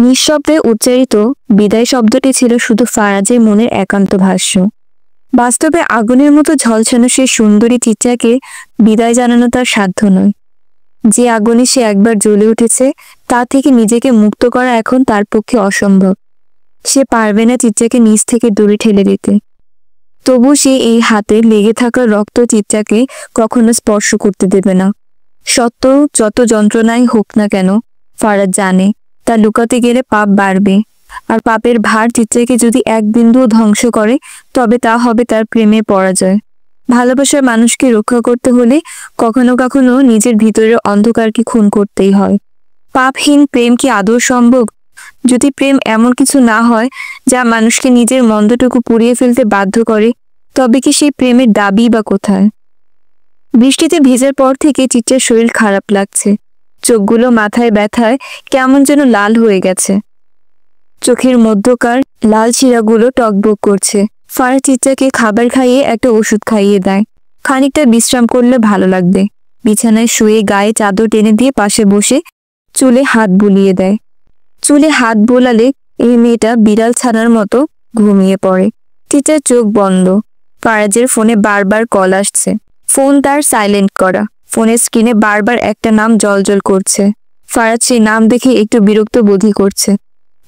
নিঃশব্দে উচ্চারিত বিদায় শব্দটি ছিল শুধু ফারাজের মনের একান্ত ভাষ্য। বাস্তবে আগুনের মতো ঝলসানো সে সুন্দরী চিত্রাকে বিদায় জানানো তার সাধ্য নয়। যে আগুনে সে একবার জ্বলে উঠেছে তা থেকে নিজেকে মুক্ত করা এখন তার পক্ষে অসম্ভব। সে পারবে না চিত্রাকে নিজ থেকে দূরে ঠেলে দিতে। তবু সে এই হাতে লেগে থাকা রক্ত চিত্রাকে কখনো স্পর্শ করতে দেবে না। সত্য যত যন্ত্রণাই হোক না কেন, ফারাজ জানে তা লুকাতে গেলে পাপ বাড়বে, আর পাপের ভার চিত্রাকে যদি এক বিন্দুও ধ্বংস করে তবে তা হবে তার প্রেমের পরাজয়। ভালোবাসার মানুষকে রক্ষা করতে হলে কখনো কখনো নিজের ভিতরের অন্ধকারকে খুন করতেই হয়। পাপহীন প্রেম কি আদৌ সম্ভব? যদি প্রেম এমন কিছু না হয় যা মানুষকে নিজের মন্দটুকু পুড়িয়ে ফেলতে বাধ্য করে, তবে কি সেই প্রেমের দাবি বা কোথায়? বৃষ্টিতে ভেজার পর থেকে চিত্রার শরীর খারাপ লাগছে। চোখগুলো মাথায় ব্যথায় কেমন যেন লাল হয়ে গেছে। চোখের মধ্যকার লাল শিরাগুলো টকবক করছে। ফারাজ চিত্রাকে খাবার খাইয়ে একটা ওষুধ খাইয়ে দেয়। খানিকটা বিশ্রাম করলে ভালো লাগবে। বিছানায় শুয়ে গায়ে চাদর টেনে দিয়ে পাশে বসে চুলে হাত বুলিয়ে দেয়। চুলে হাত বোলালে এই মেয়েটা বিড়াল ছানার মতো ঘুমিয়ে পড়ে। চিত্রার চোখ বন্ধ। ফারাজের ফোনে বারবার কল আসছে। ফোন তার সাইলেন্ট করা। ফোনের স্ক্রিনে বারবার একটা নাম জলজল করছে। ফারাজ সেই নাম দেখে একটু বিরক্ত বোধই করছে।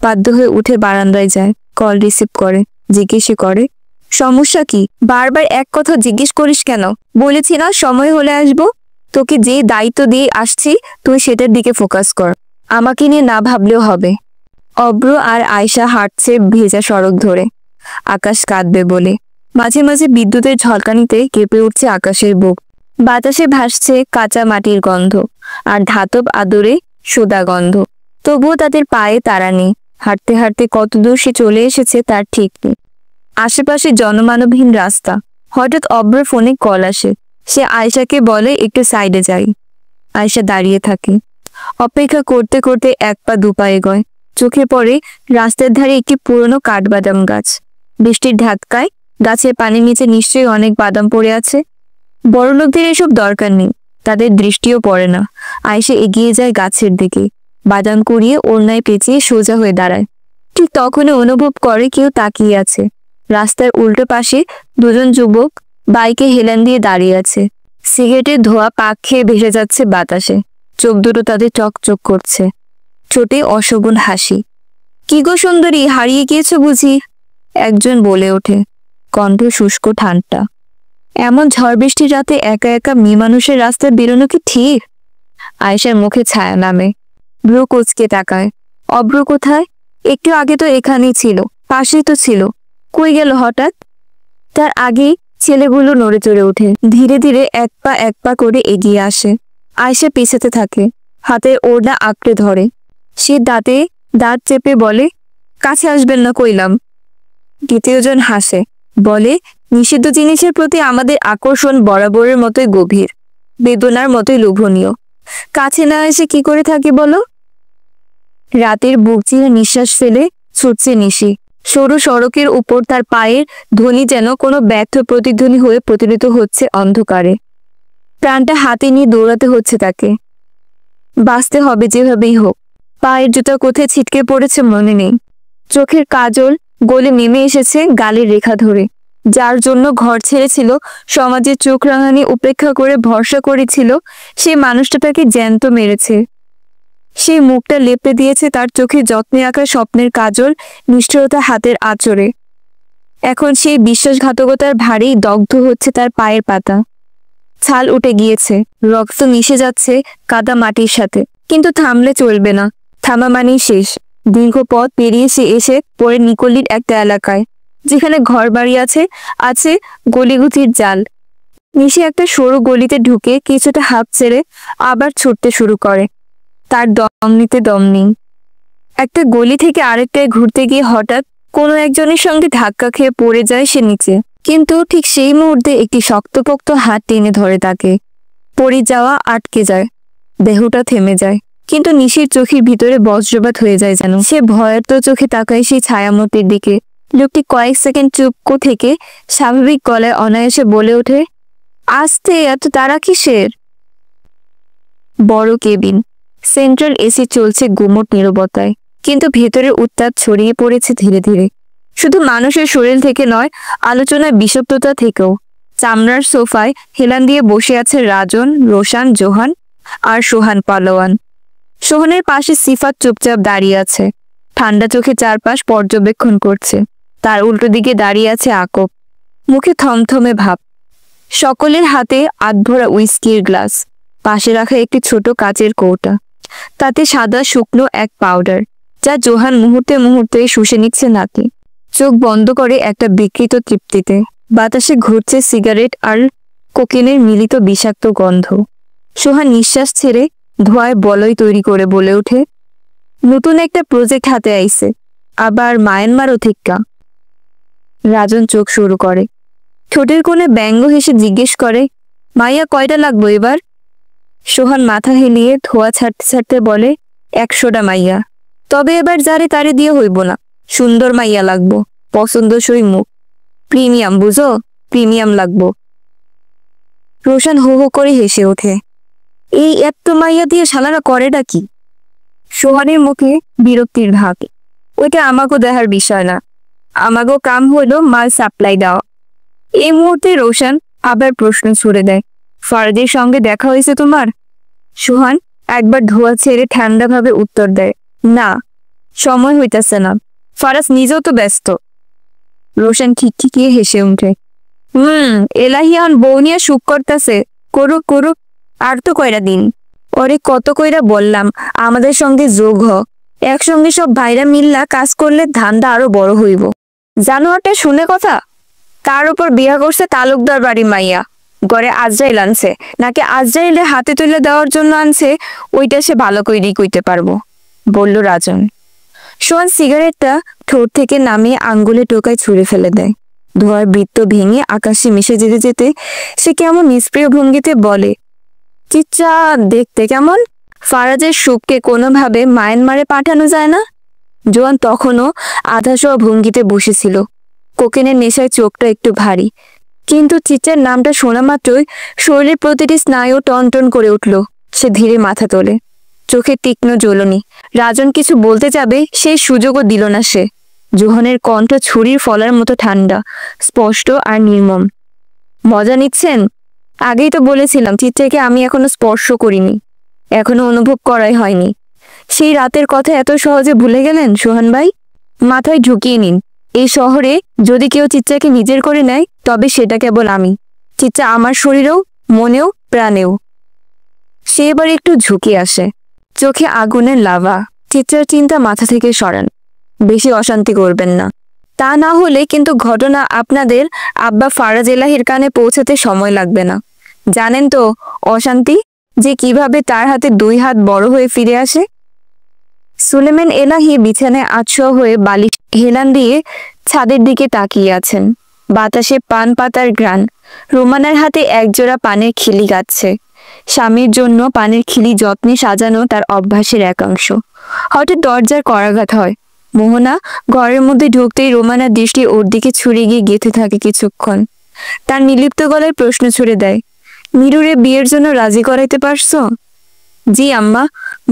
বাধ্য হয়ে উঠে বারান্দায় যায়। কল রিসিভ করে, জিজ্ঞেস করে, সমস্যা কি? বারবার এক কথা জিজ্ঞেস করিস কেন? বলেছি না সময় হলে আসবো। তোকে যে দায়িত্ব দিয়ে আসছি তুই সেটার দিকে ফোকাস কর। আমাকে নিয়ে না ভাবলেও হবে। অব্র আর আয়শা হাঁটছে ভেজা সড়ক ধরে, আকাশ কাঁদবে বলে। মাঝে মাঝে বিদ্যুতের ঝলকানিতে কেঁপে উঠছে আকাশের বুক। বাতাসে ভাসছে কাঁচা মাটির গন্ধ আর ধাতব আদরে সোদা গন্ধ। তবুও তাদের পায়ে তাড়া নেই। হাঁটতে হাঁটতে কতদূর সে চলে এসেছে তার ঠিক নেই। আশেপাশে জনমানবহীন রাস্তা। হঠাৎ অব্রের ফোনে কল আসে। সে আয়শাকে বলে একটু সাইডে যাই। আয়শা দাঁড়িয়ে থাকে। অপেক্ষা করতে করতে এক পা দুপা এগোয়। চোখে পড়ে রাস্তার ধারে একটি পুরনো কাঠবাদাম গাছ। বৃষ্টির ধাক্কায় গাছের পানির নিচে নিশ্চয়ই অনেক বাদাম পড়ে আছে। বড়লোকদের এসব দরকার নেই, তাদের দৃষ্টিও পড়ে না। আয়শা এগিয়ে যায় গাছের দিকে। বাদাম কুড়িয়ে ওড়নায় পেঁচিয়ে সোজা হয়ে দাঁড়ায়। ঠিক তখনই অনুভব করে কেউ তাকিয়ে আছে। রাস্তার উল্টো পাশে দুজন যুবক বাইকে হেলান দিয়ে দাঁড়িয়ে আছে। সিগারেটের ধোঁয়া পাক খেয়ে ভেসে যাচ্ছে বাতাসে। চোখ দুটো তাদের চকচক করছে। ঠোঁটে অশোভন হাসি। কি গো সুন্দরী, হারিয়ে গিয়েছো বুঝি? একজন বলে ওঠে, কণ্ঠ শুষ্ক ঠান্ডা। এমন ঝড় বৃষ্টির রাতে একা একা মেয়ে মানুষের রাস্তায় বেরোনো কি ঠিক? আয়েশার মুখে ছায়া নামে। ভ্রু কুঁচকে তাকায়। অব্র কোথায়? একটু আগে তো এখানেই ছিল, পাশেই তো ছিল। কই গেল হঠাৎ? তার আগেই ছেলেগুলো নড়ে চড়ে ওঠে। ধীরে ধীরে এক পা করে এগিয়ে আসে। আয়েশা পেছাতে থাকে। হাতের ওড়না আঁকড়ে ধরে। সে দাঁতে দাঁত চেপে বলে, কাছে আসবেন না কইলাম। দ্বিতীয়জন হাসে, বলে, নিষিদ্ধ জিনিসের প্রতি আমাদের আকর্ষণ বরাবরের মতোই গভীর, বেদনার মতোই লোভনীয়। কাছে না এসে কি করে থাকি বলো? রাতের বুক চিরে নিঃশ্বাস ফেলে ছুটছে নিশি। সরু সড়কের উপর তার পায়ের ধ্বনি যেন কোনো ব্যর্থ প্রতিধ্বনি হয়ে প্রতিরিত হচ্ছে অন্ধকারে। প্রাণটা হাতে নিয়ে দৌড়াতে হচ্ছে তাকে। বাঁচতে হবে যেভাবেই হোক। পায়ের জুতা কোথায় ছিটকে পড়েছে মনে নেই। চোখের কাজল গলে নেমে এসেছে গালের রেখা ধরে। যার জন্য ঘর ছেড়েছিল, সমাজের চোখ রাঙানি উপেক্ষা করে ভরসা করেছিল, সেই মানুষটা তাকে জ্যান্ত মেরেছে। সেই মুখটা লেপে দিয়েছে তার চোখে যত্নে আঁকা স্বপ্নের কাজল, নিষ্ঠুরতা হাতের আঁচড়ে। এখন সেই বিশ্বাসঘাতকতার ভারেই দগ্ধ হচ্ছে তার পায়ের পাতা। ছাল উঠে গিয়েছে, রক্ত মিশে যাচ্ছে কাদা মাটির সাথে। কিন্তু থামলে চলবে না। থামা মানেই শেষ। দীর্ঘ পথ পেরিয়ে সে এসে পড়ে নিকলির একটা এলাকায়, যেখানে ঘর বাড়ি আছে, আছে গলিগুতির জাল। নিশি একটা সরু গলিতে ঢুকে কিছুটা হাঁপ ছেড়ে আবার ছুটতে শুরু করে। তার দম নিতে দম নেই। একটা গলি থেকে আরেকটায় ঘুরতে গিয়ে হঠাৎ কোনো একজনের সঙ্গে ধাক্কা খেয়ে পড়ে যায় সে নিচে। কিন্তু ঠিক সেই মুহূর্তে একটি শক্তপোক্ত হাত টেনে ধরে তাকে। পড়ে যাওয়া আটকে যায়, দেহটা থেমে যায়। কিন্তু নিশির চোখের ভিতরে বজ্রপাত হয়ে যায় যেন। সে ভয়ার্ত চোখে তাকায় সেই ছায়ামূর্তির দিকে। লোকটি কয়েক সেকেন্ড চুপ থেকে স্বাভাবিক গলায় অনায়াসে বলে ওঠে, আস্তে, এত তারা কিসের? বড় কেবিন, সেন্ট্রাল এসি চলছে গুমোট নীরবতায়। কিন্তু ভেতরের উত্তাপ ছড়িয়ে পড়েছে ধীরে ধীরে, শুধু মানুষের শরীর থেকে নয়, আলোচনার বিষাক্ততা থেকেও। চামড়ার সোফায় হেলান দিয়ে বসে আছে রাজন, রোশান, জোহান আর সোহান পালোয়ান। সোহানের পাশে সিফাত চুপচাপ দাঁড়িয়ে আছে, ঠান্ডা চোখে চারপাশ পর্যবেক্ষণ করছে। তার উল্টো দিকে দাঁড়িয়ে আছে আকব, মুখে থমথমে ভাব। সকলের হাতে আধভরা উইস্কির গ্লাস, পাশে রাখা একটি ছোট কাচের কৌটা, তাতে সাদা শুকনো এক পাউডার, যা জোহান মুহূর্তে মুহূর্তে শুষে নিচ্ছে নাকি। চোখ বন্ধ করে একটা বিকৃত তৃপ্তিতে। বাতাসে ঘুরছে সিগারেট আর কোকেনের মিলিত বিষাক্ত গন্ধ। সোহান নিঃশ্বাস ছেড়ে ধোঁয়ায় বলয় তৈরি করে বলে ওঠে, নতুন একটা প্রজেক্ট হাতে আইছে, আবার মায়ানমারও থিক্কা। রাজন চোখ শুরু করে, ঠোঁটের কোণে ব্যঙ্গ হেসে জিজ্ঞেস করে, মাইয়া কয়টা লাগবো এবার? সোহান মাথা হেলিয়ে ধোঁয়া ছাড়তে ছাড়তে বলে, 100টা মাইয়া। তবে এবার যারে তারে দিয়ে হইব না, সুন্দর মাইয়া লাগবো, পছন্দসই মুখ, প্রিমিয়াম, বুঝো, প্রিমিয়াম লাগবো। রোশান হো হো করে হেসে ওঠে, এই এত মাইয়া দিয়ে শালারা করেটা কি? সোহানের মুখে বিরক্তির ভাগ, ওইটা আমাকেও দেখার বিষয় না, আমাকেও কাম হইল মাল সাপ্লাই দেওয়া। এই মুহূর্তে রোশান আবার প্রশ্ন ছুড়ে দেয়, ফারাজের সঙ্গে দেখা হয়েছে তোমার? সোহান একবার ধোয়া ছেড়ে ঠান্ডাভাবে উত্তর দেয়, না, সময় হইতেছে না, ফারাজ নিজেও তো ব্যস্ত। রোশান ঠিকঠিকিয়ে হেসে উঠে, এলাহিয়ান বউ নিয়ে সুখ করতেছে, করুক করুক, আর তো কয়টা দিন। ওরে কত কইরা বললাম আমাদের সঙ্গে যোগ হ, একসঙ্গে সব ভাইরা মিল্লা কাজ করলে ধান্দা আরো বড় হইব। জানোয়ারটা শুনে কথা, তার উপর বিয়া করছে তালুকদার বাড়ি মাইয়া, ঘরে আজরাইল আনছে, নাকি আজরাইলে হাতে তুলে দেওয়ার জন্য আনছে, ওইটা সে ভালো করেই কইতে পারবো, বলল রাজন। সোহান সিগারেটটা ঠোঁট থেকে নামিয়ে আঙ্গুলে টোকায় ছুঁড়ে ফেলে দেয়। ধোঁয়ার বৃত্ত ভেঙে আকাশে মিশে যেতে যেতে সে কেমন নিষ্প্রিয় ভঙ্গিতে বলে, চিচ্চা দেখতে কেমন? ফারাজের সুখকে কোনোভাবে মায়ানমারে পাঠানো যায় না? জোয়ান তখনও আধাশোয়া ভঙ্গিতে বসেছিল, কোকেনের নেশায় চোখটা একটু ভারী, কিন্তু চিচ্চার নামটা শোনা মাত্রই শরীরের প্রতিটি স্নায়ু টনটন করে উঠল। সে ধীরে মাথা তোলে, চোখে তীক্ষ্ণ জ্বলনি। রাজন কিছু বলতে যাবে, সেই সুযোগও দিল না সে। জোহানের কণ্ঠ ছুরির ফলার মতো ঠান্ডা, স্পষ্ট আর নির্মম। মজা নিচ্ছেন? আগেই তো বলেছিলাম চিত্রাকে আমি এখনো স্পর্শ করিনি, এখনো অনুভব করাই হয়নি। সেই রাতের কথা এত সহজে ভুলে গেলেন সোহান ভাই? মাথায় ঢুকিয়ে নিন, এই শহরে যদি কেউ চিত্রাকে নিজের করে নেয়, তবে সেটা কেবল আমি। চিত্রা আমার শরীরেও, মনেও, প্রাণেও। সে এবার একটু ঝুঁকে আসে, চোখে আগুনের লাভা। চিত্রার চিন্তা মাথা থেকে সরান, বেশি অশান্তি করবেন না। তা না হলে কিন্তু ঘটনা আপনাদের আব্বা ফারাজ এলাহির কানে পৌঁছাতে সময় লাগবে না। জানেন তো অশান্তি যে কিভাবে তার হাতে 2 হাত বড় হয়ে ফিরে আসে। সুলেমান এলাহি বিছানায় আটশো হয়ে বালিশ হেলান দিয়ে ছাদের দিকে তাকিয়ে আছেন। বাতাসে পান পাতার ঘ্রাণ। রোমানার হাতে একজোড়া পানের খিলি গাচ্ছে। স্বামীর জন্য পানের খিলি যত্নে সাজানো তার অভ্যাসের একাংশ। হঠাৎ দরজার করাঘাত হয়। মোহনা ঘরের মধ্যে ঢুকতেই রোমানার দৃষ্টি ওর দিকে ছুড়ে গিয়ে গেঁথে থাকে কিছুক্ষণ। তার নির্লিপ্ত গলায় প্রশ্ন ছুড়ে দেয়, মিরুরে বিয়ের জন্য রাজি করাইতে পারছো? জি আম্মা,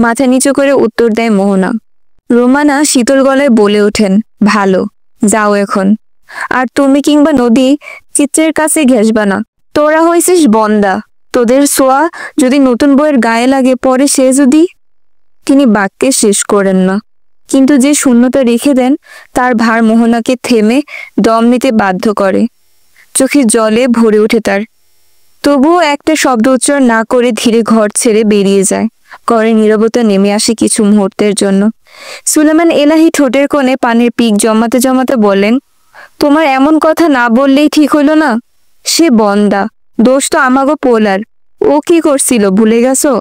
মাথা নিচু করে উত্তর দেয় মোহনা। রোমানা শীতল গলায় বলে ওঠেন, ভালো, যাও এখন। আর তুমি কিংবা নদী চিত্রের কাছে ঘেসবা না। তোরা হইছিস বন্দা, তোদের ছোঁয়া যদি নতুন বইয়ের গায়ে লাগে, পরে সে যদি। তিনি বাক্যে শেষ করেন না, কিন্তু যে শূন্যতা রেখে দেন তার ভার মোহনাকে থেমে দম নিতে বাধ্য করে। চোখে জলে ভরে ওঠে তার। তবুও একটা শব্দ উচ্চারণ না করে ধীরে ঘর ছেড়ে বেরিয়ে যায়। ঘরে নীরবতা নেমে আসে কিছু মুহূর্তের জন্য। সুলেমান এলাহি ঠোঁটের কোণে পানির পিক জমাতে জমাতে বলেন, তোমার এমন কথা না বললেই ঠিক হলো না। সে বন্দা, দোষ তো আমাগো পোলার। ও কি করছিল ভুলে গেছো?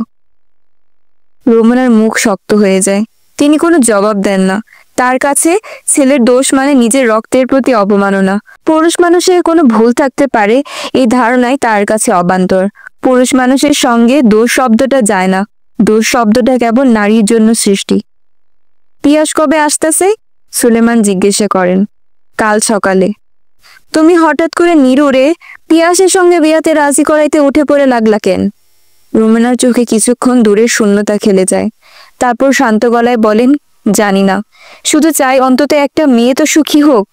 রোমানার মুখ শক্ত হয়ে যায়। তিনি কোনো জবাব দেন না। তার কাছে ছেলের দোষ মানে নিজের রক্তের প্রতি অবমাননা। পুরুষ মানুষের কোনো ভুল থাকতে পারে এই ধারণাই তার কাছে অবান্তর। পুরুষ মানুষের সঙ্গে দোষ শব্দটা যায় না। দোষ শব্দটা কেবল নারীর জন্য সৃষ্টি। পিয়াস কবে আসতেছে? সুলেমান জিজ্ঞাসা করেন। কাল সকালে। তুমি হঠাৎ করে নিরুরে পিয়াসের সঙ্গে বিয়াতে রাজি করাইতে উঠে পড়ে লাগলা কেন? রোমানার চোখে কিছুক্ষণ দূরের শূন্যতা খেলে যায়। তারপর শান্ত গলায় বলেন, জানি না। শুধু চাই অন্তত একটা মেয়ে তো সুখী হোক,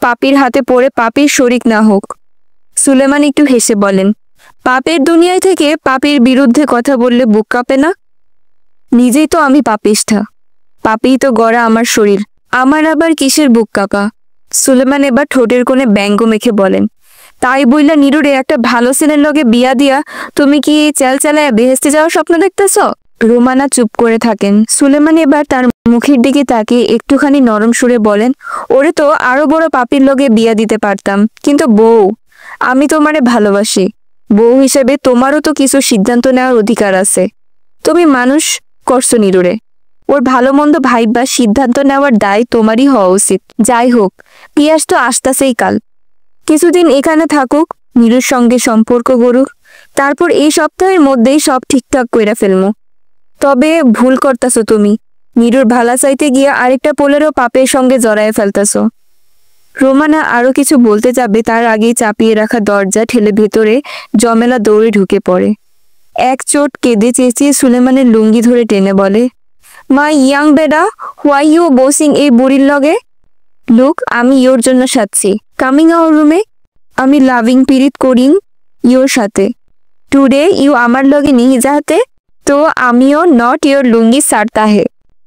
পাপির হাতে পড়ে পাপির শরিক না হোক। সুলেমান একটু হেসে বলেন, পাপের দুনিয়ায় থেকে পাপের বিরুদ্ধে কথা বললে বুক কাঁপে না? নিজেই তো আমি পাপিষ্ঠা, পাপেই তো গড়া আমার শরীর, আমার আবার কিসের বুক কাঁপা? সুলেমান এবার ঠোঁটের কোণে ব্যঙ্গ মেখে বলেন, তাই বইলা নিরুরে একটা ভালো ছেলের লগে বিয়া দিয়া তুমি কি চেল চেলায় বেহেস্তে যাওয়ার স্বপ্ন দেখতেছ? রোমানা চুপ করে থাকেন। সুলেমান এবার তার মুখের দিকে তাকিয়ে একটুখানি নরম সুরে বলেন, ওরে তো আরো বড় পাপির লগে বিয়া দিতে পারতাম, কিন্তু বউ, আমি তোমারে ভালোবাসি। বউ হিসেবে তোমারও তো কিছু সিদ্ধান্ত নেওয়ার অধিকার আছে। তুমি মানুষ করছো নিরুরে, ওর ভালো মন্দ ভাইবা সিদ্ধান্ত নেওয়ার দায় তোমারই হওয়া উচিত। যাই হোক, পিয়াস তো আসতাছেই কাল, কিছুদিন এখানে থাকুক, নিরুর সঙ্গে সম্পর্ক গড়ুক, তারপর এই সপ্তাহের মধ্যেই সব ঠিকঠাক কইরা ফেলমু। তবে ভুল করতাছো তুমি, নিরুর ভালা চাইতে গিয়া আরেকটা পোলেরও পাপের সঙ্গে জড়ায় ফেলতাছো। রোমানা আরো কিছু বলতে যাবে তার আগেই চাপিয়ে রাখা দরজা ঠেলে ভেতরে জমেলা দৌড়ে ঢুকে পড়ে। এক চোট কেঁদে চেঁচিয়ে সুলেমানের লুঙ্গি ধরে টেনে বলে, মাই ইয়াং বেডা, হোয়াই ইউ বসিং এই বুড়ির লগে? লুক, আমি ইয়োর জন্য সাজছি, কামিং আওয়ার রুমে। আমি লাভিং পিরিত করিং ইয়োর সাথে। টুডে ইউ আমার লগে নিয়ে যাতে, তো আমিও নট ইয়োর লুঙ্গি সারতা হে।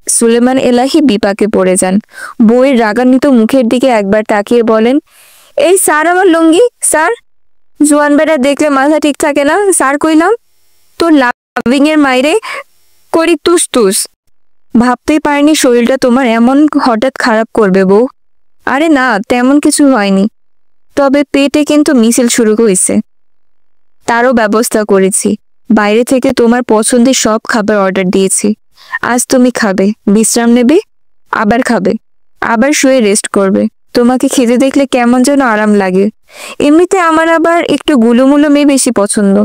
সুলেমান এলাহি বিপাকে পড়ে যান। বউয়ের রাগান্বিত মুখের দিকে একবার তাকিয়ে বলেন, এই স্যার আমার লুঙ্গি, স্যার? জোয়ান বেটা দেখলে মাথা ঠিক থাকে না, স্যার কইলাম। তোর লাভিং এর মাইরে করি তুস তুস। ভাবতেই পারিনি শরীরটা তোমার এমন হঠাৎ খারাপ করবে বউ। আরে না, তেমন কিছু হয়নি, তবে পেটে কিন্তু মিছিল শুরু হয়েছে। তারও ব্যবস্থা করেছি, বাইরে থেকে তোমার পছন্দের সব খাবার অর্ডার দিয়েছি। আজ তুমি খাবে, বিশ্রাম নেবে, আবার খাবে, আবার শুয়ে রেস্ট করবে। তোমাকে খেতে দেখলে কেমন যেন আরাম লাগে। এমনিতে আমার আবার একটু গুলোমুলো মেয়ে বেশি পছন্দ।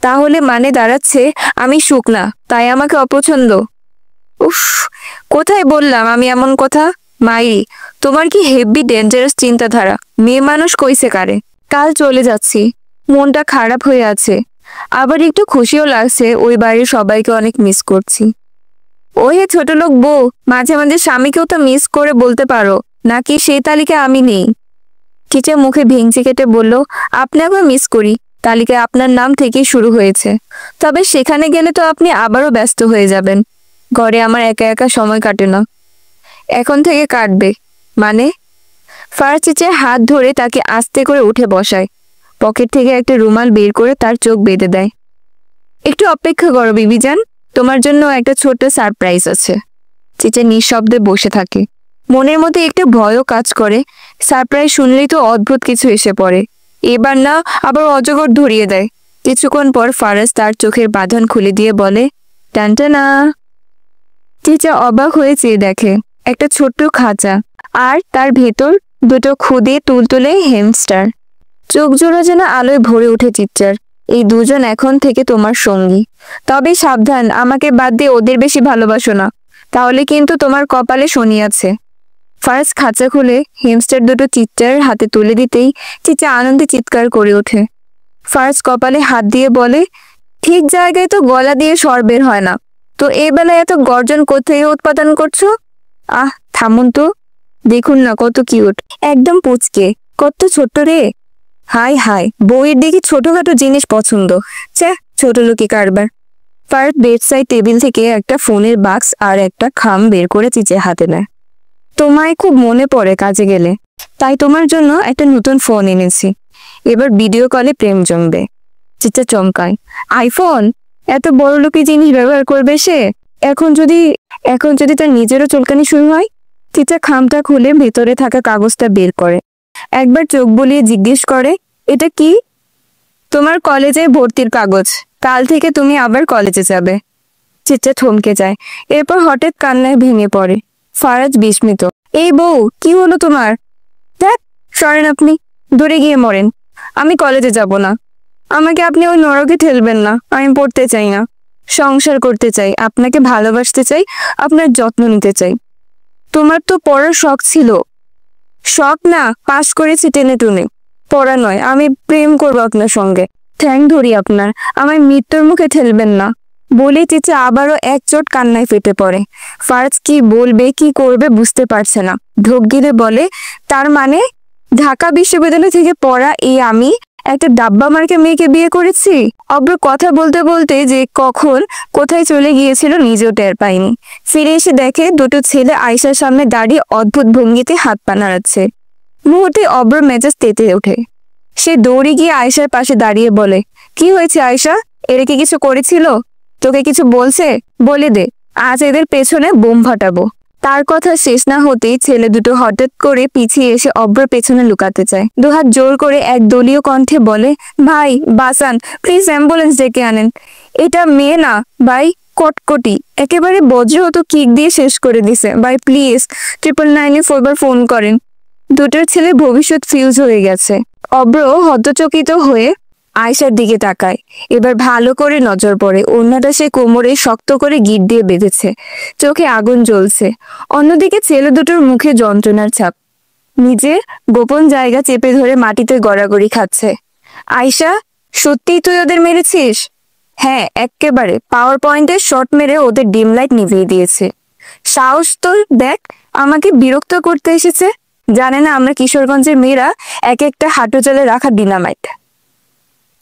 তাহলে মানে দাঁড়াচ্ছে আমি শুকনা, তাই আমাকে অপছন্দ? উফ, কোথায় বললাম আমি এমন কথা? মাইরি, তোমার কি হেভি ডেঞ্জারাস চিন্তাধারা। মেয়ে মানুষ কইছে কারে? কাল চলে যাচ্ছি, মনটা খারাপ হয়ে আছে, আবার একটু খুশিও লাগছে। ওই বাড়ির সবাইকে অনেক মিস করছি। ওই হে ছোট লোক বউ, মাঝে মাঝে স্বামীকেও তো মিস করে বলতে পারো, নাকি সেই তালিকায় আমি নেই? চিচে মুখে ভেঙচি কেটে বলল, আপনাকেও মিস করি, তালিকায় আপনার নাম থেকেই শুরু হয়েছে। তবে সেখানে গেলে তো আপনি আবারও ব্যস্ত হয়ে যাবেন। ঘরে আমার একা একা সময় কাটে না। এখন থেকে কাটবে মানে? ফারাজ চিচের হাত ধরে তাকে আস্তে করে উঠে বসায়, পকেট থেকে একটা রুমাল বের করে তার চোখ বেঁধে দেয়। একটু অপেক্ষা করো বিবিজান, তোমার জন্য একটা ছোট্ট সারপ্রাইজ আছে। চিচে নিঃশব্দে বসে থাকে, মনের মধ্যে একটু ভয়ও কাজ করে। সারপ্রাইজ শুনলেই তো অদ্ভুত কিছু এসে পড়ে, এবার না আবার অজগর ধরিয়ে দেয়। কিছুক্ষণ পর ফারাজ তার চোখের বাঁধন খুলে দিয়ে বলে, টানটানা। চিচা অবাক হয়ে চেয়ে দেখে একটা ছোট্ট খাঁচা, আর তার ভেতর দুটো খুদে তুলতুলে হ্যামস্টার। চোখ জোড়া যেন আলোয় ভরে উঠে চিৎচার, এই দুজন এখন থেকে তোমার সঙ্গী। তবে সাবধান, আমাকে বাদ দিয়ে ওদের বেশি ভালোবাসো না, তাহলে কিন্তু তোমার কপালে শনি আছে। ফারাজ খাঁচা খুলে হ্যামস্টার দুটো চিৎচারের হাতে তুলে দিতেই চিচা আনন্দে চিৎকার করে ওঠে। ফারাজ কপালে হাত দিয়ে বলে, ঠিক জায়গায় তো গলা দিয়ে স্বর বের হয় না, তো এই বেলায় এত গর্জন কোথায় উৎপাদন করছো? আহ থামুন তো, দেখুন না কত কিউট, একদম পুচকে, কত ছোট্ট রে। হাই হাই, বউয়ের দিকে ছোটখাটো জিনিস পছন্দ, চ্যাঁ ছোট লোকে কারবার। ফারাজ বেডসাইড টেবিল থেকে একটা ফোনের বাক্স আর একটা খাম বের করে চিচের হাতে নেয়। তোমায় খুব মনে পড়ে কাজে গেলে, তাই তোমার জন্য একটা নতুন ফোন এনেছি, এবার ভিডিও কলে প্রেম জমবে। চিচা চমকায়, আইফোন? এত বড় লোকের জিনিস ব্যবহার করবে সে? এখন যদি তার নিজেরও চুলকানি শুরু হয়? চিচা খামটা খুলে ভেতরে থাকা কাগজটা বের করে, একবার চোখ বুলিয়ে জিজ্ঞেস করে, এটা কি? তোমার কলেজে ভর্তির কাগজ, কাল থেকে তুমি আবার কলেজে যাবে। চিচা থমকে যায়, এরপর হঠাৎ কান্নায় ভেঙে পড়ে। ফারাজ বিস্মিত, এই বউ, কি হলো তোমার? দেখ, সরেন আপনি, দূরে গিয়ে মরেন। আমি কলেজে যাব না, আমাকে আপনি ওই নরকে ঠেলবেন না। আমি পড়তে চাই না, সংসার করতে চাই, আপনাকে ভালোবাসতে চাই, আপনার যত্ন নিতে চাই। তোমার তো পড়ার শখ ছিল। শখ না, পাশ করেছি টেনে টুনে। পড়া নয়, আমি প্রেম করবো আপনার সঙ্গে। ঠ্যাং ধরি আপনার, আমায় মৃত্যুর মুখে ঠেলবেন না। বলে চিচা আবারও এক চোট কান্নায় ফেটে পড়ে। ফারাজ কি বলবে কি করবে বুঝতে পারছে না। ঢোক গিলে বলে, তার মানে ঢাকা বিশ্ববিদ্যালয় থেকে পড়া এই আমি একটা ডাব্বা মার্কা মেয়েকে বিয়ে করেছি? অব্র কথা বলতে বলতে যে কখন কোথায় চলে গিয়েছিল নিজেও টের পায়নি। ফিরে এসে দেখে দুটো ছেলে আয়শার সামনে দাঁড়িয়ে অদ্ভুত ভঙ্গিতে হাত পা নাড়াচ্ছে। মুহূর্তে অব্র মেজাজ তেতে ওঠে। সে দৌড়ে গিয়ে আয়শার পাশে দাঁড়িয়ে বলে, কি হয়েছে আয়শা? এরা কি কিছু করেছিল? তোকে কিছু বলছে? বলে দে, আজ এদের পেছনে বোম ফাটাবো। তার কথা শেষ না হতেই ছেলে দুটো হঠাৎ করে পিছিয়ে এসে অব্র পেছনে লুকাতে চায়। দুহাত জোর করে এক দলীয় কণ্ঠে বলে, ভাই বাসান, প্লিজ অ্যাম্বুলেন্স ডেকে আনেন। এটা মেয়ে না ভাই, কটকটি, একেবারে বজ্রহত কিক দিয়ে শেষ করে দিছে ভাই, প্লিজ 999-এ 4বার ফোন করেন। দুটোর ছেলে ভবিষ্যৎ ফিউজ হয়ে গেছে। অব্র হতচকিত হয়ে আয়শার দিকে তাকায়। এবার ভালো করে নজর পড়ে, ওড়নাটা সে কোমরে শক্ত করে গিট দিয়ে বেঁধেছে, চোখে আগুন জ্বলছে। অন্যদিকে ছেলে দুটোর মুখে যন্ত্রণার ছাপ, নিজের গোপন জায়গা চেপে ধরে মাটিতে গড়াগড়ি খাচ্ছে। আয়শা, সত্যিই তুই ওদের মেরেছিস? হ্যাঁ, এক্কেবারে পাওয়ার পয়েন্টে শট মেরে ওদের ডিম লাইট নিভিয়ে দিয়েছে। সাহস তোর, দেখ আমাকে বিরক্ত করতে এসেছে। জানে না আমরা কিশোরগঞ্জের মেয়েরা এক একটা হাঁটু চলে রাখা ডিনামাইট।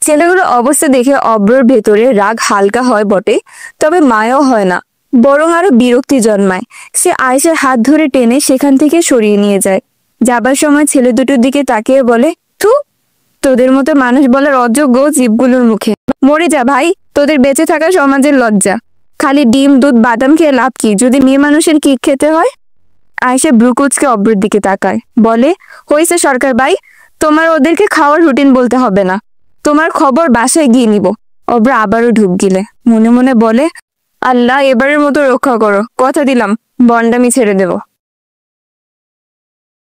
ছেলেগুলোর অবস্থা দেখে অব্রর ভেতরে রাগ হালকা হয় বটে, তবে মায়াও হয় না, বরং আরো বিরক্তি জন্মায়। সে আয়েশার হাত ধরে টেনে সেখান থেকে সরিয়ে নিয়ে যায়। যাবার সময় ছেলে দুটোর দিকে তাকিয়ে বলে, তু তোদের মতো মানুষ বলার অযোগ্য জীবগুলোর মুখে মরে যা ভাই, তোদের বেঁচে থাকা সমাজের লজ্জা। খালি ডিম দুধ বাদাম খেয়ে লাভ কি যদি মেয়ে মানুষের কি খেতে হয়? আয়েশা ব্রুকুচকে অব্রর দিকে তাকায়, বলে, হয়েছে সরকার ভাই, তোমার ওদেরকে খাওয়ার রুটিন বলতে হবে না, তোমার খবর বাসায় গিয়ে নিব। অব্র আবারও ঢুক গিলে মনে মনে বলে, আল্লাহ এবারের মতো রক্ষা করো, কথা দিলাম বন্ডামি ছেড়ে দেব।